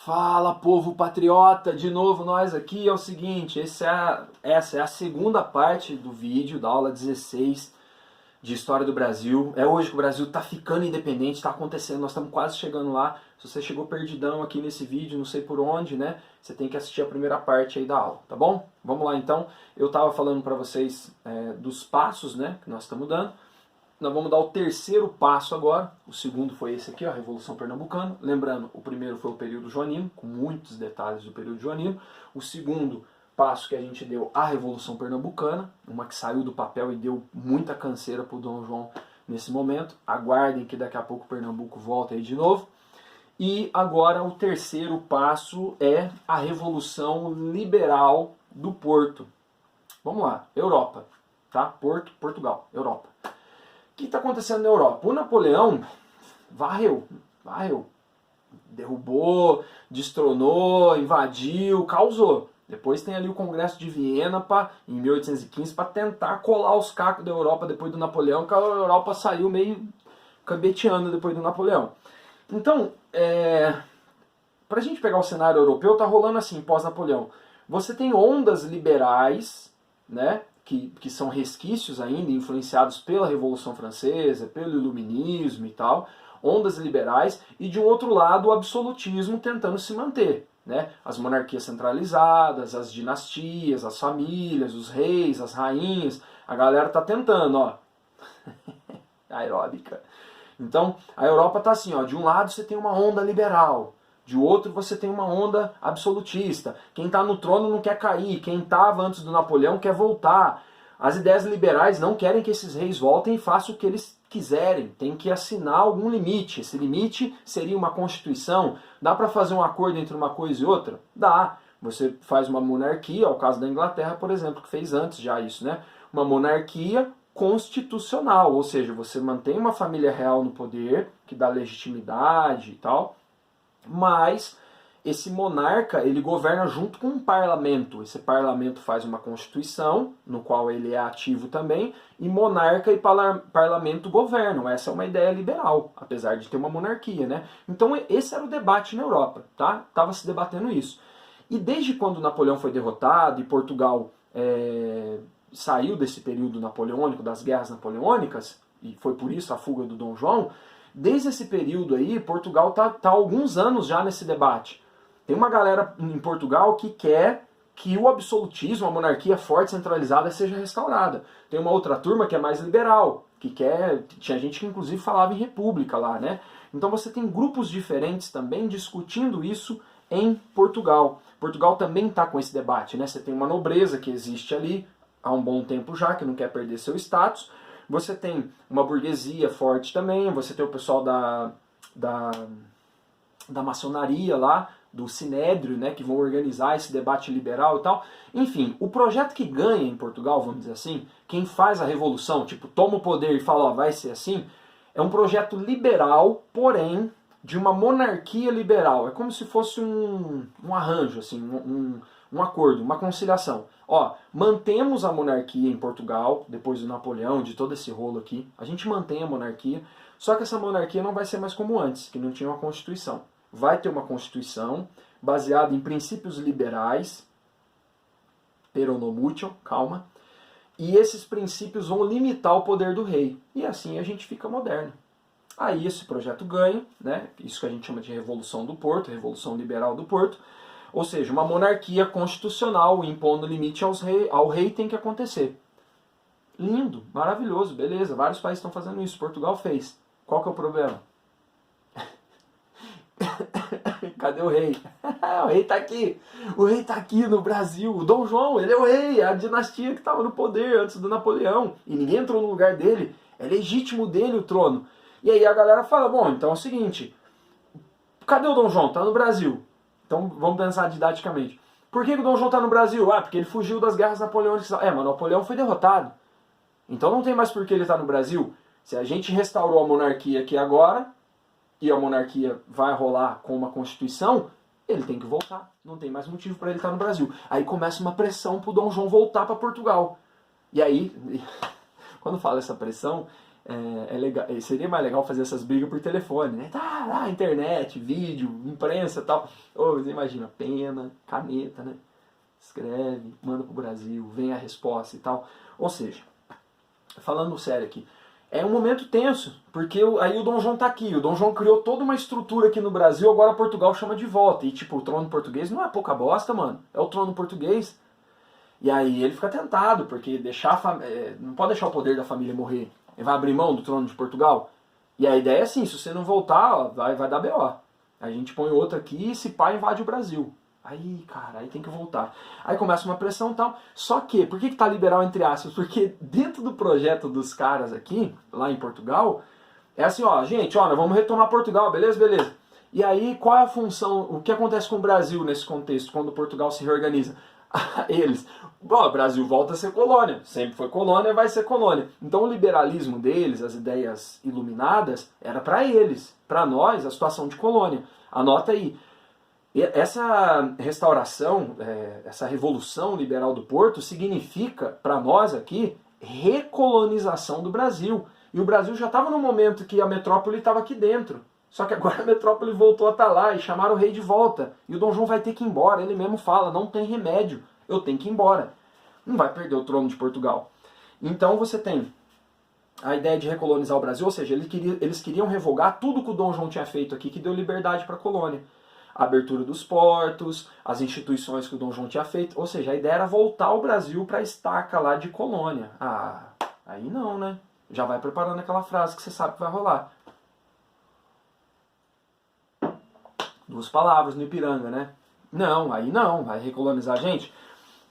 Fala, povo patriota, de novo nós aqui. É o seguinte, essa é a segunda parte do vídeo da aula 16 de História do Brasil. É hoje que o Brasil está ficando independente, está acontecendo, nós estamos quase chegando lá. Se você chegou perdidão aqui nesse vídeo, não sei por onde, né? Você tem que assistir a primeira parte aí da aula, tá bom? Vamos lá então. Eu estava falando para vocês dos passos, né, que nós estamos dando. Nós vamos dar o terceiro passo agora. O segundo foi esse aqui, a Revolução Pernambucana. Lembrando, o primeiro foi o período joanino, com muitos detalhes do período joanino. O segundo passo que a gente deu, a Revolução Pernambucana, uma que saiu do papel e deu muita canseira para o Dom João nesse momento. Aguardem que daqui a pouco Pernambuco volta aí de novo. E agora o terceiro passo é a Revolução Liberal do Porto. Vamos lá, Europa, tá? Porto, Portugal, Europa. O que está acontecendo na Europa? O Napoleão varreu, derrubou, destronou, invadiu, causou. Depois tem ali o Congresso de Viena, em 1815, para tentar colar os cacos da Europa depois do Napoleão, que a Europa saiu meio cambeteando depois do Napoleão. Então, para a gente pegar o cenário europeu, tá rolando assim, pós-Napoleão. Você tem ondas liberais, né? Que são resquícios ainda, influenciados pela Revolução Francesa, pelo Iluminismo e tal, ondas liberais, e de um outro lado o absolutismo tentando se manter, né? As monarquias centralizadas, as dinastias, as famílias, os reis, as rainhas, a galera tá tentando, ó, aeróbica. Então, a Europa tá assim, ó, de um lado você tem uma onda liberal, de outro você tem uma onda absolutista. Quem está no trono não quer cair, quem estava antes do Napoleão quer voltar. As ideias liberais não querem que esses reis voltem e façam o que eles quiserem. Tem que assinar algum limite. Esse limite seria uma constituição. Dá para fazer um acordo entre uma coisa e outra? Dá. Você faz uma monarquia, é o caso da Inglaterra, por exemplo, que fez antes já isso, né? Uma monarquia constitucional, ou seja, você mantém uma família real no poder, que dá legitimidade e tal, mas esse monarca, ele governa junto com um parlamento. Esse parlamento faz uma constituição, no qual ele é ativo também, e monarca e parlamento governam. Essa é uma ideia liberal, apesar de ter uma monarquia, né? Então esse era o debate na Europa, tá? Tava se debatendo isso. E desde quando Napoleão foi derrotado e Portugal saiu desse período napoleônico, das guerras napoleônicas, e foi por isso a fuga do Dom João, desde esse período aí, Portugal tá há alguns anos já nesse debate. Tem uma galera em Portugal que quer que o absolutismo, a monarquia forte, centralizada, seja restaurada. Tem uma outra turma que é mais liberal, que quer... Tinha gente que inclusive falava em república lá, né? Então você tem grupos diferentes também discutindo isso em Portugal. Portugal também está com esse debate, né? Você tem uma nobreza que existe ali há um bom tempo já, que não quer perder seu status. Você tem uma burguesia forte também, você tem o pessoal da maçonaria lá, do Sinédrio, né, que vão organizar esse debate liberal e tal. Enfim, o projeto que ganha em Portugal, vamos dizer assim, quem faz a revolução, tipo, toma o poder e fala, ó, vai ser assim, é um projeto liberal, porém, de uma monarquia liberal. É como se fosse um arranjo, assim, um acordo, uma conciliação. Ó, mantemos a monarquia em Portugal, depois do Napoleão, de todo esse rolo aqui. A gente mantém a monarquia, só que essa monarquia não vai ser mais como antes, que não tinha uma constituição. Vai ter uma constituição baseada em princípios liberais, peronomútil, calma, e esses princípios vão limitar o poder do rei. E assim a gente fica moderno. Aí esse projeto ganha, né? Isso que a gente chama de Revolução do Porto, Revolução Liberal do Porto. Ou seja, uma monarquia constitucional impondo limite ao rei tem que acontecer. Lindo, maravilhoso, beleza. Vários países estão fazendo isso. Portugal fez. Qual que é o problema? Cadê o rei? O rei tá aqui. O rei tá aqui no Brasil. O Dom João, ele é o rei. É a dinastia que estava no poder antes do Napoleão. E ninguém entrou no lugar dele. É legítimo dele o trono. E aí a galera fala, bom, então é o seguinte. Cadê o Dom João? Tá no Brasil. Então vamos pensar didaticamente. Por que o Dom João está no Brasil? Ah, porque ele fugiu das guerras napoleônicas. Mas Napoleão foi derrotado. Então não tem mais por que ele estar no Brasil. Se a gente restaurou a monarquia aqui agora, e a monarquia vai rolar com uma constituição, ele tem que voltar. Não tem mais motivo para ele estar no Brasil. Aí começa uma pressão para o Dom João voltar para Portugal. E aí, quando fala essa pressão, é legal, seria mais legal fazer essas brigas por telefone, né? Tá, internet, vídeo, imprensa e tal. Ô, você imagina, pena, caneta, né? Escreve, manda pro Brasil, vem a resposta e tal. Ou seja, falando sério aqui, é um momento tenso, porque aí o Dom João tá aqui, o Dom João criou toda uma estrutura aqui no Brasil, agora Portugal chama de volta. E tipo, o trono português não é pouca bosta, mano. É o trono português. E aí ele fica tentado, porque não pode deixar o poder da família morrer. Ele vai abrir mão do trono de Portugal. E a ideia é assim, se você não voltar, ó, vai dar B.O. A gente põe outro aqui e esse pai invade o Brasil. Aí, cara, aí tem que voltar. Aí começa uma pressão e tal. Só que, por que tá liberal entre aspas? Porque dentro do projeto dos caras aqui, lá em Portugal, é assim, ó, gente, ó, nós vamos retomar Portugal, beleza? Beleza. E aí, qual é a função, o que acontece com o Brasil nesse contexto, quando Portugal se reorganiza? Eles, bom, o Brasil volta a ser colônia, sempre foi colônia, vai ser colônia. Então o liberalismo deles, as ideias iluminadas, era para eles. Para nós, a situação de colônia. Anota aí. Essa restauração, essa revolução liberal do Porto significa, para nós aqui, recolonização do Brasil. E o Brasil já estava no momento que a metrópole estava aqui dentro. Só que agora a metrópole voltou a estar lá e chamaram o rei de volta. E o Dom João vai ter que ir embora. Ele mesmo fala, não tem remédio, eu tenho que ir embora. Não vai perder o trono de Portugal. Então você tem a ideia de recolonizar o Brasil, ou seja, eles queriam revogar tudo que o Dom João tinha feito aqui, que deu liberdade para a colônia. A abertura dos portos, as instituições que o Dom João tinha feito. Ou seja, a ideia era voltar o Brasil para a estaca lá de colônia. Ah, aí não, né? Já vai preparando aquela frase que você sabe que vai rolar. 2 palavras no Ipiranga, né? Não, aí não, vai recolonizar a gente.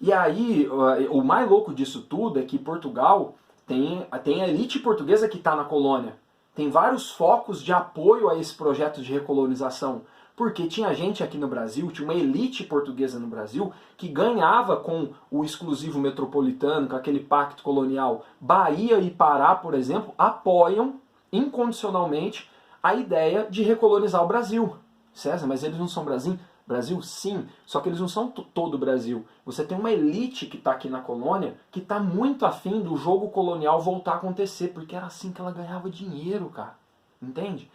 E aí, o mais louco disso tudo é que Portugal tem a elite portuguesa que está na colônia. Tem vários focos de apoio a esse projeto de recolonização. Porque tinha gente aqui no Brasil, tinha uma elite portuguesa no Brasil, que ganhava com o exclusivo metropolitano, com aquele pacto colonial. Bahia e Pará, por exemplo, apoiam incondicionalmente a ideia de recolonizar o Brasil. César, mas eles não são Brasil? Brasil, sim, só que eles não são todo o Brasil. Você tem uma elite que está aqui na colônia que está muito afim do jogo colonial voltar a acontecer, porque era assim que ela ganhava dinheiro, cara. Entende?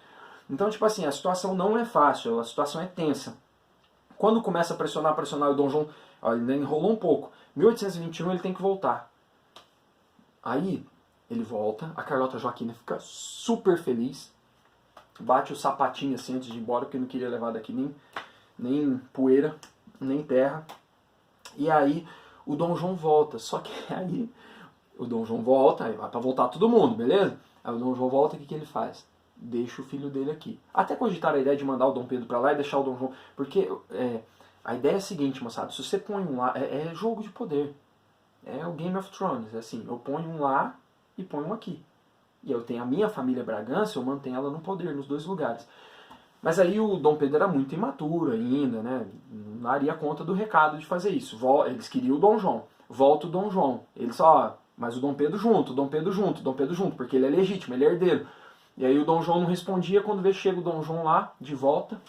Então, tipo assim, a situação não é fácil, a situação é tensa. Quando começa a pressionar, o Dom João ainda enrolou um pouco. 1821 ele tem que voltar. Aí ele volta, a Carlota Joaquina fica super feliz, bate o sapatinho assim antes de ir embora, porque não queria levar daqui nem poeira, nem terra. E aí o Dom João volta, só que aí o Dom João volta, aí vai pra voltar todo mundo, beleza? Aí o Dom João volta, o que ele faz? Deixa o filho dele aqui. Até cogitaram a ideia de mandar o Dom Pedro pra lá e deixar o Dom João... Porque a ideia é a seguinte, moçada, se você põe um lá, é jogo de poder. É o Game of Thrones, é assim, eu ponho um lá e ponho um aqui. E eu tenho a minha família Bragança, eu mantenho ela no poder, nos 2 lugares. Mas aí o Dom Pedro era muito imaturo ainda, né? Não daria conta do recado de fazer isso. Eles queriam o Dom João. Volta o Dom João. Eles só, mas o Dom Pedro junto, o Dom Pedro junto, o Dom Pedro junto, porque ele é legítimo, ele é herdeiro. E aí o Dom João não respondia, quando vê chega o Dom João lá, de volta,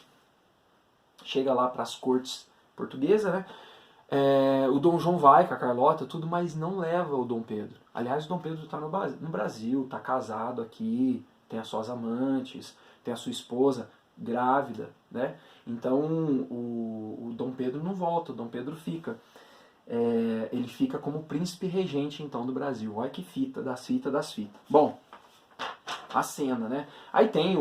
chega lá para as cortes portuguesas, né? O Dom João vai com a Carlota, tudo, mas não leva o Dom Pedro. Aliás, o Dom Pedro está no Brasil, está casado aqui, tem as suas amantes, tem a sua esposa grávida, né? Então o Dom Pedro não volta, o Dom Pedro fica. Ele fica como príncipe regente então do Brasil. Olha que fita, das fitas. Bom, a cena, né? Aí tem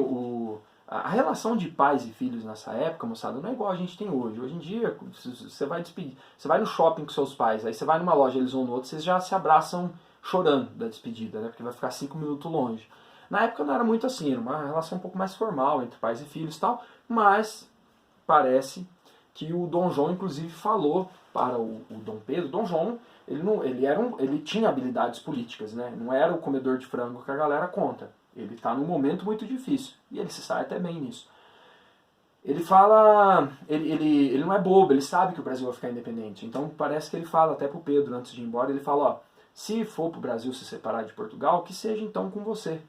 a relação de pais e filhos nessa época, moçada, não é igual a gente tem hoje. Hoje em dia, você vai despedir, você vai no shopping com seus pais, aí você vai numa loja, eles vão no outro, vocês já se abraçam chorando da despedida, né? Porque vai ficar 5 minutos longe. Na época não era muito assim, era uma relação um pouco mais formal entre pais e filhos e tal, mas parece que o Dom João, inclusive, falou para o Dom Pedro. Dom João, ele tinha habilidades políticas, né? Não era o comedor de frango que a galera conta. Ele está num momento muito difícil. E ele se sai até bem nisso. Ele fala... Ele não é bobo, ele sabe que o Brasil vai ficar independente. Então parece que ele fala até pro Pedro, antes de ir embora, ele fala, ó, se for pro Brasil se separar de Portugal, que seja então com você.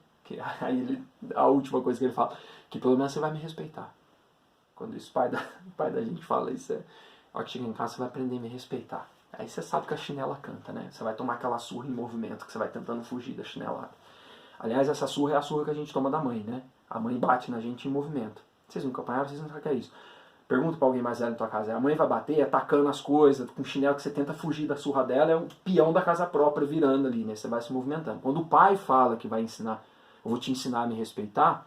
Aí a última coisa que ele fala, que pelo menos você vai me respeitar. Quando isso, o pai da gente fala isso, a hora que chega em casa você vai aprender a me respeitar. Aí você sabe que a chinela canta, né? Você vai tomar aquela surra em movimento, que você vai tentando fugir da chinelada. Aliás, essa surra é a surra que a gente toma da mãe, né? A mãe bate na gente em movimento. Vocês nunca apanharam, vocês não sabem o que é isso. Pergunta pra alguém mais velho na tua casa. A mãe vai bater atacando as coisas, com chinelo que você tenta fugir da surra dela, é um peão da casa própria virando ali, né? Você vai se movimentando. Quando o pai fala que vai ensinar, eu vou te ensinar a me respeitar,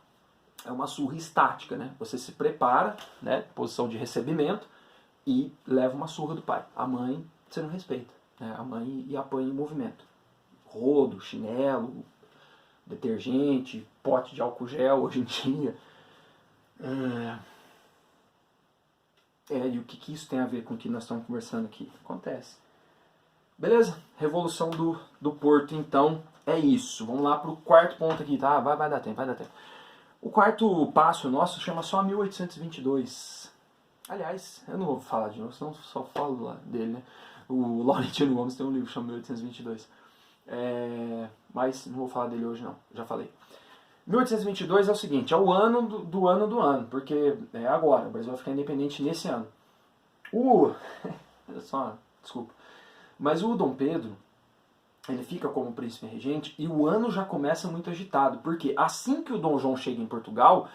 é uma surra estática, né? Você se prepara, né? Posição de recebimento, e leva uma surra do pai. A mãe, você não respeita, né? A mãe e apanha em movimento. Rodo, chinelo, detergente, pote de álcool gel hoje em dia. E o que isso tem a ver com o que nós estamos conversando aqui? Acontece. Beleza? Revolução do Porto, então, é isso. Vamos lá para o quarto ponto aqui, tá? Vai dar tempo, vai dar tempo. O quarto passo nosso chama só 1822. Aliás, eu não vou falar de novo, senão só falo lá dele, né? O Laurentino Gomes tem um livro chamado 1822. Mas não vou falar dele hoje não, já falei. 1822 é o seguinte, é o ano do ano, porque é agora, o Brasil vai ficar independente nesse ano. Desculpa. Mas o Dom Pedro, ele fica como príncipe regente e o ano já começa muito agitado, porque assim que o Dom João chega em Portugal,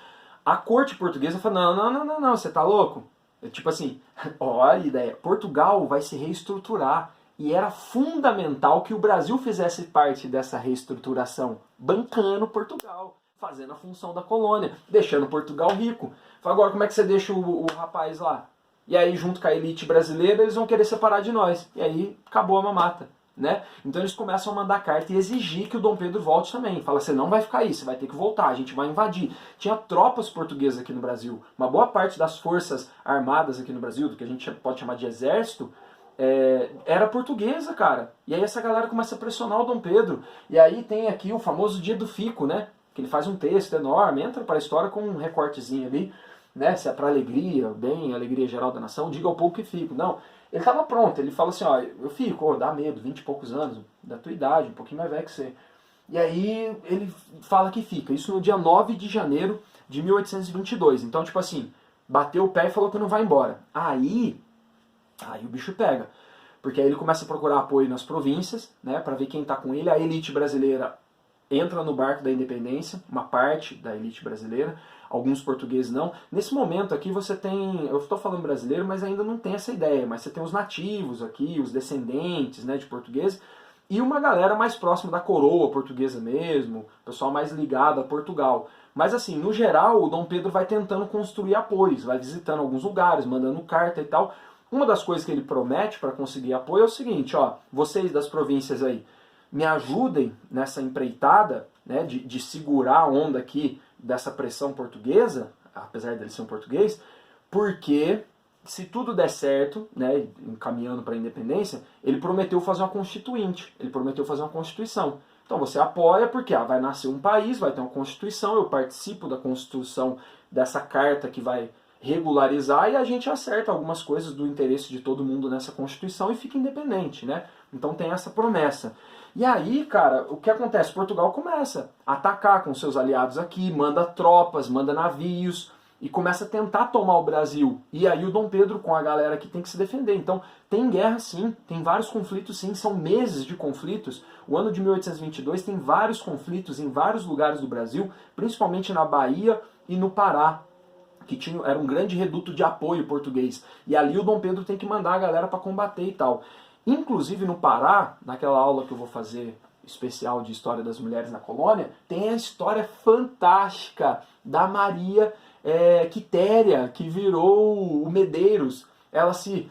a corte portuguesa fala, não, você tá louco? Tipo assim, olha a ideia, Portugal vai se reestruturar. E era fundamental que o Brasil fizesse parte dessa reestruturação, bancando Portugal, fazendo a função da colônia, deixando Portugal rico. Agora como é que você deixa o rapaz lá? E aí junto com a elite brasileira eles vão querer separar de nós. E aí acabou a mamata, né? Então eles começam a mandar carta e exigir que o Dom Pedro volte também. Fala, você não vai ficar aí, você vai ter que voltar, a gente vai invadir. Tinha tropas portuguesas aqui no Brasil. Uma boa parte das forças armadas aqui no Brasil, do que a gente pode chamar de exército, era portuguesa, cara. E aí essa galera começa a pressionar o Dom Pedro. E aí tem aqui o famoso Dia do Fico, né? Que ele faz um texto enorme, entra para a história com um recortezinho ali, né? Se é para alegria, bem, alegria geral da nação, diga ao povo que fico. Não, ele estava pronto, ele fala assim, ó, eu fico, dá medo, 20 e poucos anos, da tua idade, um pouquinho mais velho que você. E aí ele fala que fica, isso no dia 9 de janeiro de 1822. Então, tipo assim, bateu o pé e falou que não vai embora. Aí o bicho pega, porque aí ele começa a procurar apoio nas províncias, né, para ver quem tá com ele. A elite brasileira entra no barco da independência, uma parte da elite brasileira, alguns portugueses não. Nesse momento aqui você tem, eu estou falando brasileiro, mas ainda não tem essa ideia, mas você tem os nativos aqui, os descendentes, né, de portugueses, e uma galera mais próxima da coroa portuguesa mesmo, pessoal mais ligado a Portugal. Mas assim, no geral, o Dom Pedro vai tentando construir apoios, vai visitando alguns lugares, mandando carta e tal. Uma das coisas que ele promete para conseguir apoio é o seguinte, ó, vocês das províncias aí, me ajudem nessa empreitada, né, de segurar a onda aqui dessa pressão portuguesa, apesar dele ser um português, porque se tudo der certo, né, encaminhando para a independência, ele prometeu fazer uma constituinte, ele prometeu fazer uma constituição. Então você apoia porque vai nascer um país, vai ter uma constituição, eu participo da constituição dessa carta que vai regularizar e a gente acerta algumas coisas do interesse de todo mundo nessa Constituição e fica independente, né? Então tem essa promessa. E aí, cara, o que acontece? Portugal começa a atacar com seus aliados aqui, manda tropas, manda navios e começa a tentar tomar o Brasil. E aí o Dom Pedro com a galera que tem que se defender. Então tem guerra sim, tem vários conflitos sim, são meses de conflitos. O ano de 1822 tem vários conflitos em vários lugares do Brasil, principalmente na Bahia e no Pará, que era um grande reduto de apoio português. E ali o Dom Pedro tem que mandar a galera para combater e tal. Inclusive no Pará, naquela aula que eu vou fazer especial de História das Mulheres na Colônia, tem a história fantástica da Maria Quitéria, que virou o Medeiros. Ela se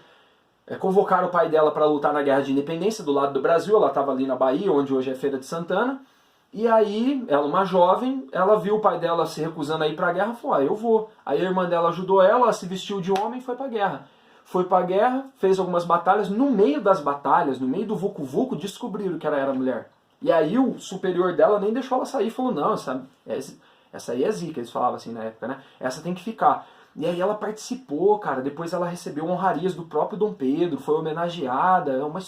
convocaram o pai dela para lutar na Guerra de Independência do lado do Brasil, ela estava ali na Bahia, onde hoje é Feira de Santana. E aí, ela, uma jovem, ela viu o pai dela se recusando a ir pra guerra, falou, eu vou. Aí a irmã dela ajudou ela, se vestiu de homem e foi pra guerra. Foi pra guerra, fez algumas batalhas, no meio das batalhas, no meio do vucu-vucu, descobriram que ela era mulher. E aí o superior dela nem deixou ela sair, falou, não, essa aí é zica, eles falavam assim na época, né? Essa tem que ficar. E aí ela participou, cara, depois ela recebeu honrarias do próprio Dom Pedro, foi homenageada, é uma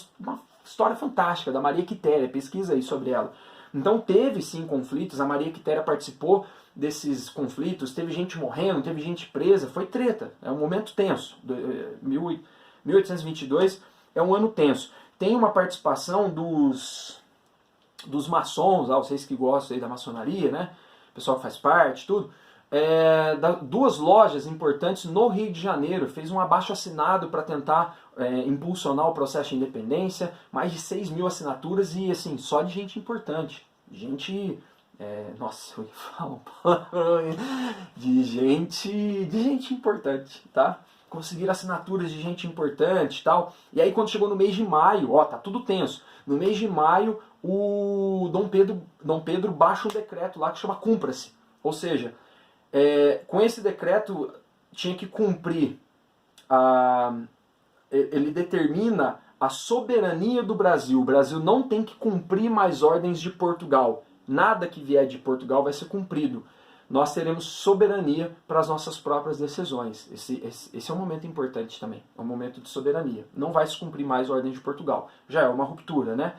história fantástica da Maria Quitéria, pesquisa aí sobre ela. Então teve sim conflitos, a Maria Quitéria participou desses conflitos, teve gente morrendo, teve gente presa, foi treta, é um momento tenso. 1822 é um ano tenso. Tem uma participação dos dos maçons, vocês que gostam aí da maçonaria, né? O pessoal que faz parte, tudo. Duas lojas importantes no Rio de Janeiro, fez um abaixo-assinado para tentar impulsionar o processo de independência, mais de 6 mil assinaturas e assim, só de gente importante. Gente, nossa, eu ia falar um palavrão aí. De gente importante, tá? Conseguiram assinaturas de gente importante e tal. E aí quando chegou no mês de maio, tá tudo tenso. No mês de maio, o Dom Pedro baixa um decreto lá que chama Cumpra-se. Ou seja, com esse decreto tinha que cumprir, ele determina a soberania do Brasil. O Brasil não tem que cumprir mais ordens de Portugal. Nada que vier de Portugal vai ser cumprido. Nós teremos soberania para as nossas próprias decisões. Esse é um momento importante também. É um momento de soberania. Não vai se cumprir mais a ordem de Portugal. Já é uma ruptura, né?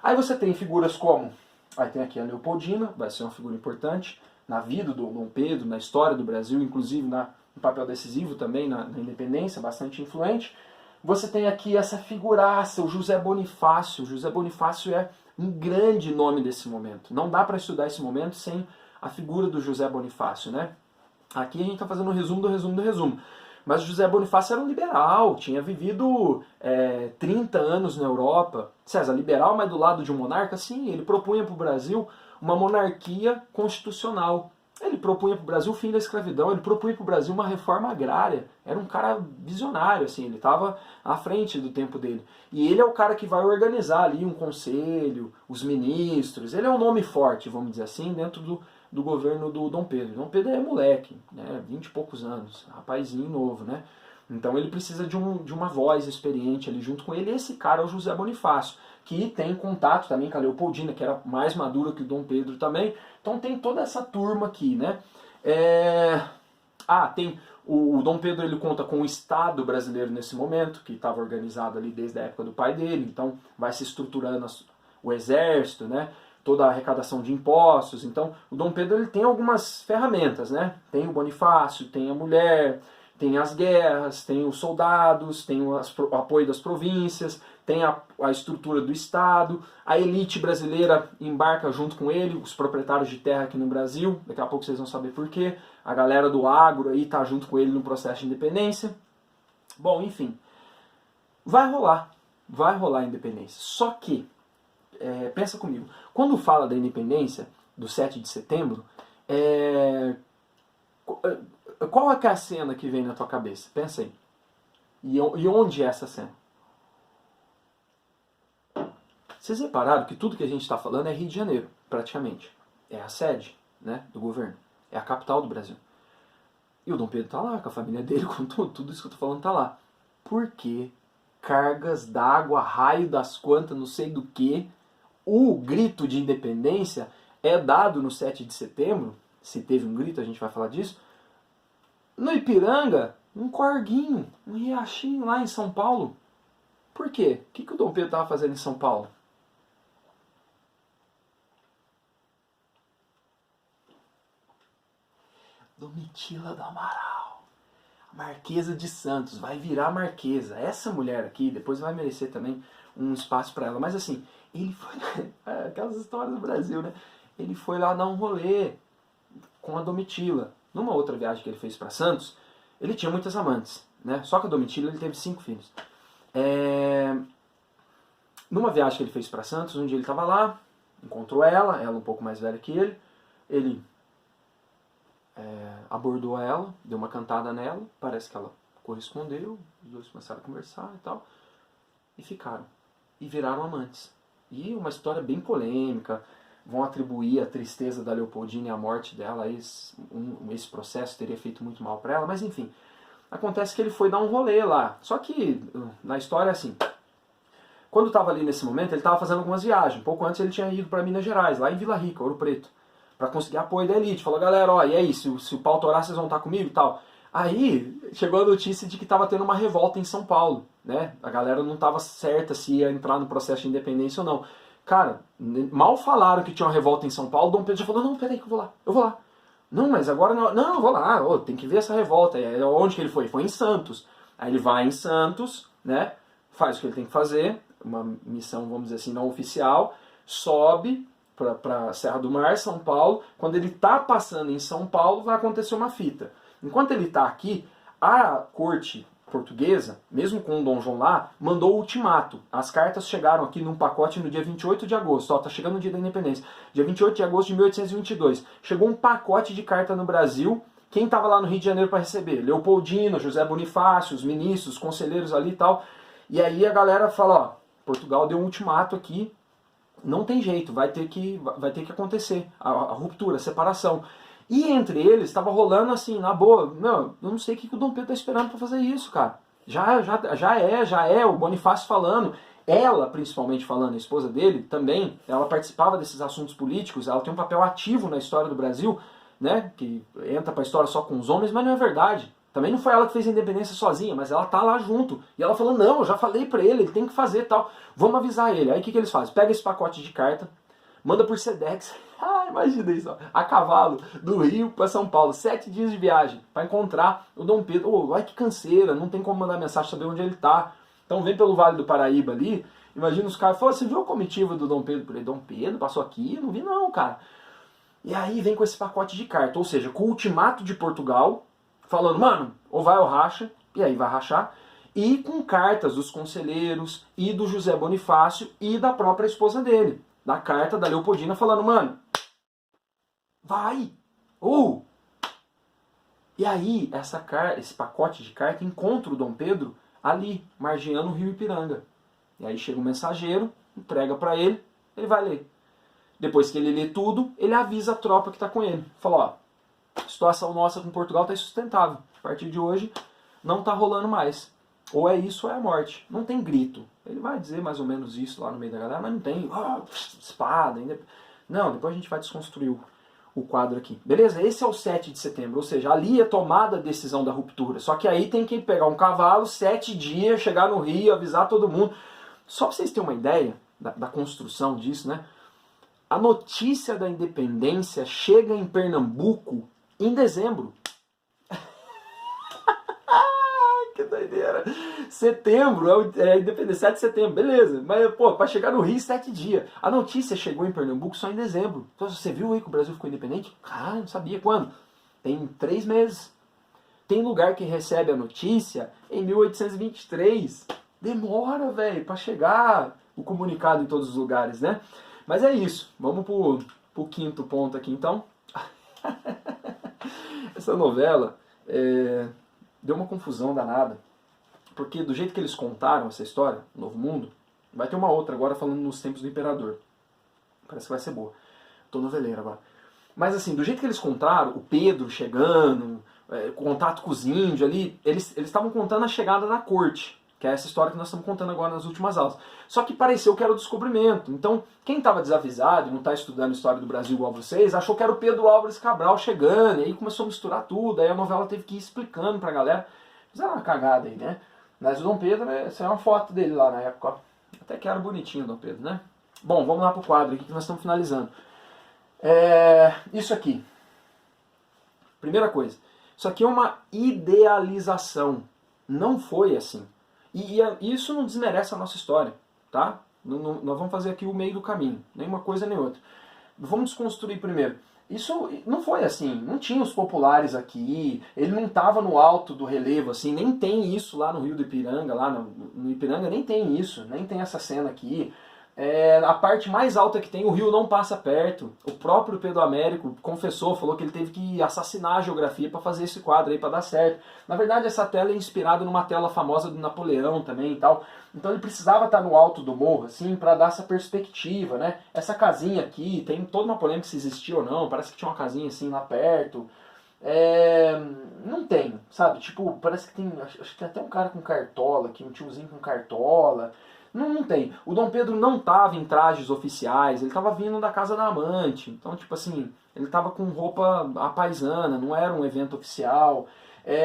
Aí você tem figuras como... Aí tem aqui a Leopoldina, vai ser uma figura importante na vida do Dom Pedro, na história do Brasil, inclusive no papel decisivo também na independência, bastante influente. Você tem aqui essa figuraça, o José Bonifácio. O José Bonifácio é um grande nome desse momento. Não dá para estudar esse momento sem a figura do José Bonifácio, né? Aqui a gente está fazendo um resumo do resumo do resumo. Mas o José Bonifácio era um liberal, tinha vivido 30 anos na Europa. César, liberal, mas do lado de um monarca? Sim, ele propunha para o Brasil uma monarquia constitucional. Ele propunha para o Brasil o fim da escravidão, ele propunha para o Brasil uma reforma agrária. Era um cara visionário, assim, ele estava à frente do tempo dele. E ele é o cara que vai organizar ali um conselho, os ministros. Ele é um nome forte, vamos dizer assim, dentro do governo do Dom Pedro. Dom Pedro é moleque, né, 20 e poucos anos, rapazinho novo, né? Então ele precisa de uma voz experiente ali junto com ele. E esse cara é o José Bonifácio, que tem contato também com a Leopoldina, que era mais madura que o Dom Pedro também. Então tem toda essa turma aqui, né? Tem o Dom Pedro, ele conta com o Estado brasileiro nesse momento, que estava organizado ali desde a época do pai dele. Então vai se estruturando o exército, né? Toda a arrecadação de impostos. Então o Dom Pedro, ele tem algumas ferramentas, né? Tem o Bonifácio, tem a mulher, tem as guerras, tem os soldados, tem o apoio das províncias, tem a estrutura do Estado, a elite brasileira embarca junto com ele, os proprietários de terra aqui no Brasil, daqui a pouco vocês vão saber por quê, a galera do agro aí tá junto com ele no processo de independência. Bom, enfim, vai rolar a independência. Só que, pensa comigo, quando fala da independência, do 7 de setembro, qual é que é a cena que vem na tua cabeça? Pensa aí. E onde é essa cena? Vocês repararam que tudo que a gente está falando é Rio de Janeiro, praticamente. É a sede, né, do governo. É a capital do Brasil. E o Dom Pedro está lá, com a família dele, com tudo isso que eu estou falando está lá. Por quê? Cargas d'água, raio das quantas, não sei do que. O grito de independência é dado no 7 de setembro. Se teve um grito, a gente vai falar disso. No Ipiranga, um corguinho, um riachinho lá em São Paulo. Por quê? O que o Dom Pedro estava fazendo em São Paulo? Domitila do Amaral, a Marquesa de Santos, vai virar Marquesa. Essa mulher aqui, depois vai merecer também um espaço para ela. Mas assim, ele foi... aquelas histórias do Brasil, né? Ele foi lá dar um rolê com a Domitila. Numa outra viagem que ele fez para Santos, ele tinha muitas amantes, né? Só que a Domitila, ele teve 5 filhos. Numa viagem que ele fez para Santos, um dia ele estava lá, encontrou ela um pouco mais velha que ele abordou ela, deu uma cantada nela, parece que ela correspondeu, os dois começaram a conversar e tal, e ficaram. E viraram amantes. E uma história bem polêmica, vão atribuir a tristeza da Leopoldina e a morte dela, esse processo teria feito muito mal para ela, mas enfim. Acontece que ele foi dar um rolê lá. Só que na história, assim, quando estava ali nesse momento, ele estava fazendo algumas viagens. Pouco antes ele tinha ido para Minas Gerais, lá em Vila Rica, Ouro Preto, para conseguir apoio da elite. Falou, galera, ó, e aí, se o pau torar, vocês vão estar comigo e tal. Aí chegou a notícia de que estava tendo uma revolta em São Paulo, né? A galera não estava certa se ia entrar no processo de independência ou não. Cara, mal falaram que tinha uma revolta em São Paulo, Dom Pedro já falou, não, peraí que eu vou lá. Não, mas agora não, eu vou lá, tem que ver essa revolta. Onde que ele foi? Foi em Santos. Aí ele vai em Santos, né? Faz o que ele tem que fazer, uma missão, vamos dizer assim, não oficial, sobe para Serra do Mar, São Paulo. Quando ele está passando em São Paulo, vai acontecer uma fita. Enquanto ele está aqui, a corte portuguesa, mesmo com o Dom João lá, mandou o ultimato. As cartas chegaram aqui num pacote no dia 28 de agosto. Ó, tá chegando o dia da independência. Dia 28 de agosto de 1822. Chegou um pacote de carta no Brasil. Quem estava lá no Rio de Janeiro para receber? Leopoldino, José Bonifácio, os ministros, os conselheiros ali e tal. E aí a galera fala, ó, Portugal deu um ultimato aqui, não tem jeito, vai ter que acontecer a ruptura, a separação. E entre eles estava rolando assim, na boa, meu, eu não sei o que o Dom Pedro tá esperando para fazer isso, cara. Já é, o Bonifácio falando, ela principalmente falando, a esposa dele também, ela participava desses assuntos políticos, ela tem um papel ativo na história do Brasil, né, que entra para a história só com os homens, mas não é verdade. Também não foi ela que fez a independência sozinha, mas ela tá lá junto. E ela falou, não, eu já falei pra ele tem que fazer tal. Vamos avisar ele. Aí o que eles fazem? Pega esse pacote de carta, manda por Sedex. Ah, imagina isso, ó. A cavalo, do Rio para São Paulo. 7 dias de viagem para encontrar o Dom Pedro. Oh, ai que canseira, não tem como mandar mensagem, saber onde ele tá. Então vem pelo Vale do Paraíba ali. Imagina os caras, você viu a comitiva do Dom Pedro? Eu falei, Dom Pedro passou aqui? Eu não vi não, cara. E aí vem com esse pacote de carta, ou seja, com o ultimato de Portugal, falando, mano, ou vai ou racha, e aí vai rachar, e com cartas dos conselheiros, e do José Bonifácio, e da própria esposa dele, da carta da Leopoldina, falando, mano, vai, E aí, esse pacote de carta encontra o Dom Pedro ali, margeando o rio Ipiranga. E aí chega um mensageiro, entrega pra ele, ele vai ler. Depois que ele lê tudo, ele avisa a tropa que está com ele. Fala, ó, a situação nossa com Portugal está insustentável. A partir de hoje, não está rolando mais. Ou é isso ou é a morte. Não tem grito. Ele vai dizer mais ou menos isso lá no meio da galera, mas não tem espada. Ainda... Não, depois a gente vai desconstruir o quadro aqui. Beleza? Esse é o 7 de setembro. Ou seja, ali é tomada a decisão da ruptura. Só que aí tem que pegar um cavalo, 7 dias, chegar no Rio, avisar todo mundo. Só para vocês terem uma ideia da construção disso, né? A notícia da independência chega em Pernambuco em dezembro. Que doideira. Setembro, é a independência, 7 de setembro, beleza. Mas, pô, para chegar no Rio, 7 dias. A notícia chegou em Pernambuco só em dezembro. Então, você viu aí que o Brasil ficou independente? Ah, não sabia quando. Tem 3 meses. Tem lugar que recebe a notícia em 1823. Demora, velho, para chegar o comunicado em todos os lugares, né? Mas é isso. Vamos pro quinto ponto aqui, então. Essa novela deu uma confusão danada. Porque do jeito que eles contaram essa história, Novo Mundo, vai ter uma outra agora falando nos tempos do Imperador. Parece que vai ser boa. Tô noveleiro agora. Mas assim, do jeito que eles contaram, o Pedro chegando, contato com os índios ali, eles estavam contando a chegada da corte. Que é essa história que nós estamos contando agora nas últimas aulas. Só que pareceu que era o descobrimento. Então, quem estava desavisado e não está estudando a história do Brasil igual vocês, achou que era o Pedro Álvares Cabral chegando, e aí começou a misturar tudo, aí a novela teve que ir explicando pra galera. Fizeram uma cagada aí, né? Mas o Dom Pedro, essa é uma foto dele lá na época, ó. Até que era bonitinho o Dom Pedro, né? Bom, vamos lá pro quadro aqui que nós estamos finalizando. Isso aqui. Primeira coisa. Isso aqui é uma idealização. Não foi assim. E isso não desmerece a nossa história, tá? Nós vamos fazer aqui o meio do caminho, nem uma coisa nem outra. Vamos desconstruir primeiro. Isso não foi assim, não tinha os populares aqui, ele não estava no alto do relevo, assim, nem tem isso lá no Rio do Ipiranga, lá no Ipiranga nem tem isso, nem tem essa cena aqui. A parte mais alta que tem, o rio não passa perto. O próprio Pedro Américo confessou, falou que ele teve que assassinar a geografia para fazer esse quadro aí, para dar certo. Na verdade, essa tela é inspirada numa tela famosa do Napoleão também e tal. Então ele precisava estar no alto do morro, assim, para dar essa perspectiva, né? Essa casinha aqui, tem toda uma polêmica se existia ou não, parece que tinha uma casinha assim lá perto. Não tem, sabe? Tipo, parece que tem, acho que tem até um cara com cartola aqui, um tiozinho com cartola. Não tem. O Dom Pedro não estava em trajes oficiais, ele estava vindo da casa da amante. Então, tipo assim, ele estava com roupa apaisana, não era um evento oficial.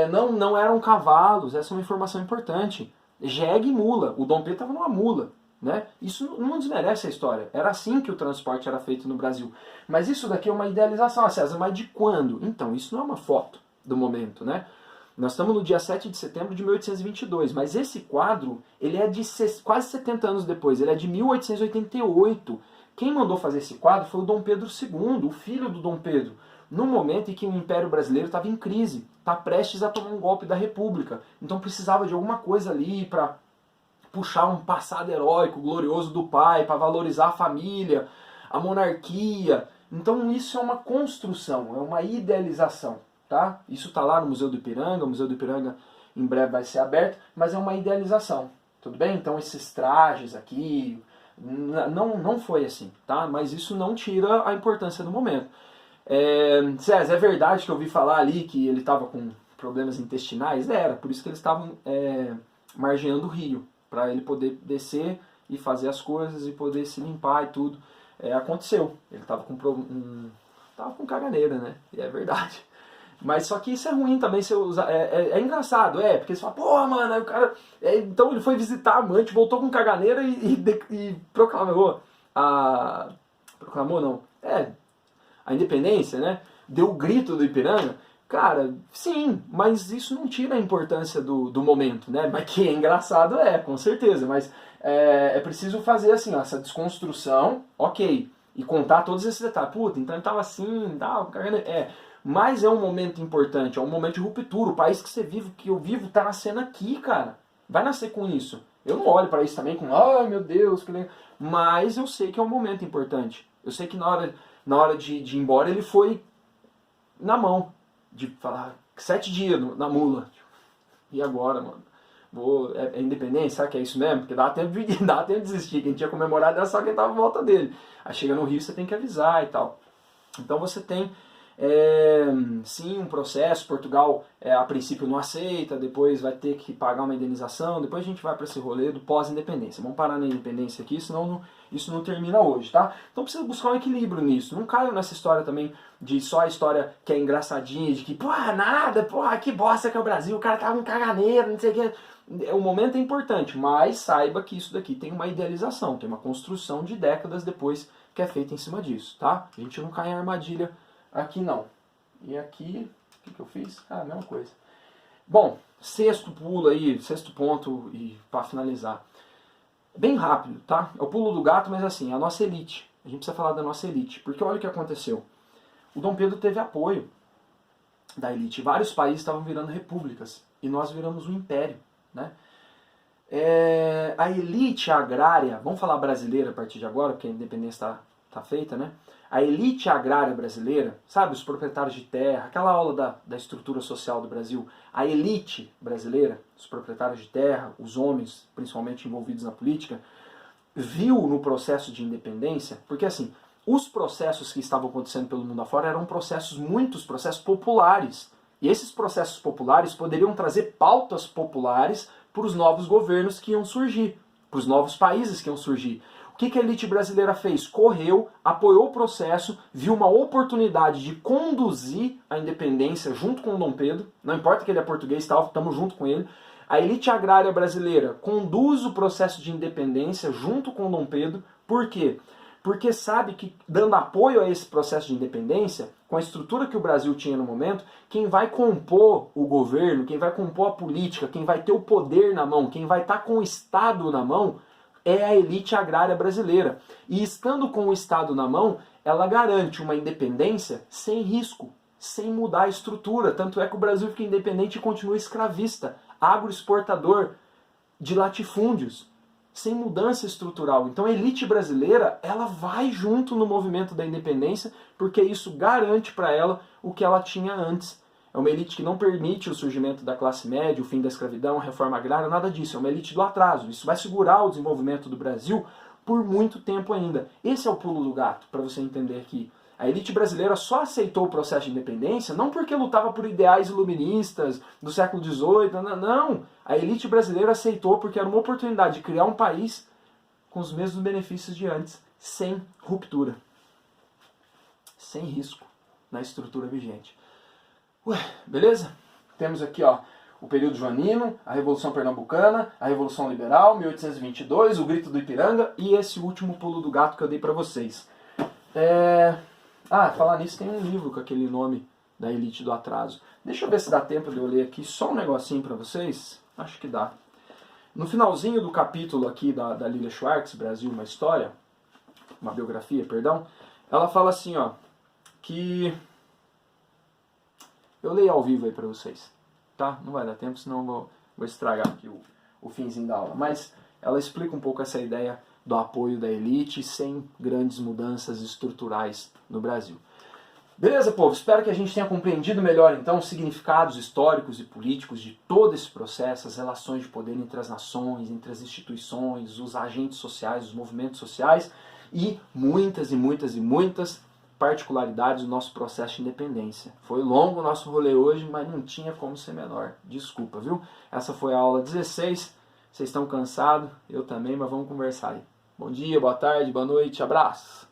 Não eram cavalos, essa é uma informação importante. Jegue e mula. O Dom Pedro estava numa mula. Né? Isso não desmerece a história. Era assim que o transporte era feito no Brasil. Mas isso daqui é uma idealização. Ah, César, mas de quando? Então, isso não é uma foto do momento, né? Nós estamos no dia 7 de setembro de 1822, mas esse quadro ele é de quase 70 anos depois, ele é de 1888. Quem mandou fazer esse quadro foi o Dom Pedro II, o filho do Dom Pedro, no momento em que o Império Brasileiro estava em crise, está prestes a tomar um golpe da República. Então precisava de alguma coisa ali para puxar um passado heróico, glorioso do pai, para valorizar a família, a monarquia. Então isso é uma construção, é uma idealização, tá? Isso está lá no Museu do Ipiranga, o Museu do Ipiranga em breve vai ser aberto, mas é uma idealização, tudo bem? Então esses trajes aqui, não foi assim, tá? Mas isso não tira a importância do momento. César, é verdade que eu ouvi falar ali que ele estava com problemas intestinais? Era, por isso que eles estavam margeando o rio, para ele poder descer e fazer as coisas e poder se limpar e tudo. Aconteceu, ele estava com caganeira, né? E é verdade. Mas só que isso é ruim também, você usar. É engraçado, porque você fala, pô, mano, aí o cara. Então ele foi visitar a amante, voltou com caganeira e proclamou a. Proclamou não. A independência, né? Deu o grito do Ipiranga. Cara, sim, mas isso não tira a importância do momento, né? Mas que é engraçado, com certeza. Mas é preciso fazer assim, ó, essa desconstrução, ok. E contar todos esses detalhes. Puta, então ele tava assim, tal, mas é um momento importante, é um momento de ruptura. O país que você vive, que eu vivo, tá nascendo aqui, cara. Vai nascer com isso. Eu não olho para isso também com, ai meu Deus, que legal. Mas eu sei que é um momento importante. Eu sei que na hora de ir embora ele foi na mão. De falar 7 dias na mula. E agora, mano? É independência? Será que é isso mesmo? Porque dá tempo de desistir. Quem tinha comemorado era só quem tava em volta dele. Aí chega no Rio, você tem que avisar e tal. Então você tem, sim, um processo. Portugal, a princípio, não aceita. Depois vai ter que pagar uma indenização. Depois a gente vai para esse rolê do pós-independência. Vamos parar na independência aqui, senão isso não termina hoje, tá? Então precisa buscar um equilíbrio nisso. Não caio nessa história também de só a história que é engraçadinha, de que, nada, que bosta que é o Brasil, o cara tava com caganeiro, não sei o que. O momento é importante, mas saiba que isso daqui tem uma idealização, tem uma construção de décadas depois que é feita em cima disso, tá? A gente não cai em armadilha aqui não. E aqui, o que eu fiz? A mesma coisa. Bom, sexto pulo aí, sexto ponto, e para finalizar. Bem rápido, tá? É o pulo do gato, mas assim, a nossa elite. A gente precisa falar da nossa elite, porque olha o que aconteceu. O Dom Pedro teve apoio da elite. Vários países estavam virando repúblicas e nós viramos um império, né? A elite agrária, vamos falar brasileira a partir de agora, porque a independência está feita, né? A elite agrária brasileira, sabe, os proprietários de terra, aquela aula da estrutura social do Brasil, a elite brasileira, os proprietários de terra, os homens, principalmente envolvidos na política, viu no processo de independência, porque assim, os processos que estavam acontecendo pelo mundo afora eram muitos processos populares. E esses processos populares poderiam trazer pautas populares para os novos governos que iam surgir, para os novos países que iam surgir. O que a elite brasileira fez? Correu, apoiou o processo, viu uma oportunidade de conduzir a independência junto com o Dom Pedro, não importa que ele é português, estamos junto com ele. A elite agrária brasileira conduz o processo de independência junto com o Dom Pedro. Por quê? Porque sabe que, dando apoio a esse processo de independência, com a estrutura que o Brasil tinha no momento, quem vai compor o governo, quem vai compor a política, quem vai ter o poder na mão, quem vai estar com o Estado na mão, é a elite agrária brasileira. E estando com o Estado na mão, ela garante uma independência sem risco, sem mudar a estrutura. Tanto é que o Brasil fica independente e continua escravista, agroexportador de latifúndios, sem mudança estrutural. Então a elite brasileira, ela vai junto no movimento da independência, porque isso garante para ela o que ela tinha antes. É uma elite que não permite o surgimento da classe média, o fim da escravidão, a reforma agrária, nada disso. É uma elite do atraso. Isso vai segurar o desenvolvimento do Brasil por muito tempo ainda. Esse é o pulo do gato, para você entender que a elite brasileira só aceitou o processo de independência não porque lutava por ideais iluministas do século XVIII, não. A elite brasileira aceitou porque era uma oportunidade de criar um país com os mesmos benefícios de antes, sem ruptura, sem risco na estrutura vigente. Beleza? Temos aqui o período joanino, a Revolução Pernambucana, a Revolução Liberal, 1822, o Grito do Ipiranga e esse último pulo do gato que eu dei para vocês. Falar nisso, tem um livro com aquele nome da elite do atraso. Deixa eu ver se dá tempo de eu ler aqui só um negocinho para vocês. Acho que dá. No finalzinho do capítulo aqui da Lilia Schwartz, Brasil, uma História, uma biografia, perdão, ela fala assim, ó, que... Eu leio ao vivo aí pra vocês, tá? Não vai dar tempo, senão eu vou estragar aqui o finzinho da aula. Mas ela explica um pouco essa ideia do apoio da elite sem grandes mudanças estruturais no Brasil. Beleza, povo? Espero que a gente tenha compreendido melhor, então, os significados históricos e políticos de todo esse processo, as relações de poder entre as nações, entre as instituições, os agentes sociais, os movimentos sociais e muitas particularidades do nosso processo de independência. Foi longo o nosso rolê hoje, mas não tinha como ser menor. Desculpa, viu? Essa foi a aula 16. Vocês estão cansados? Eu também, mas vamos conversar aí. Bom dia, boa tarde, boa noite, abraço!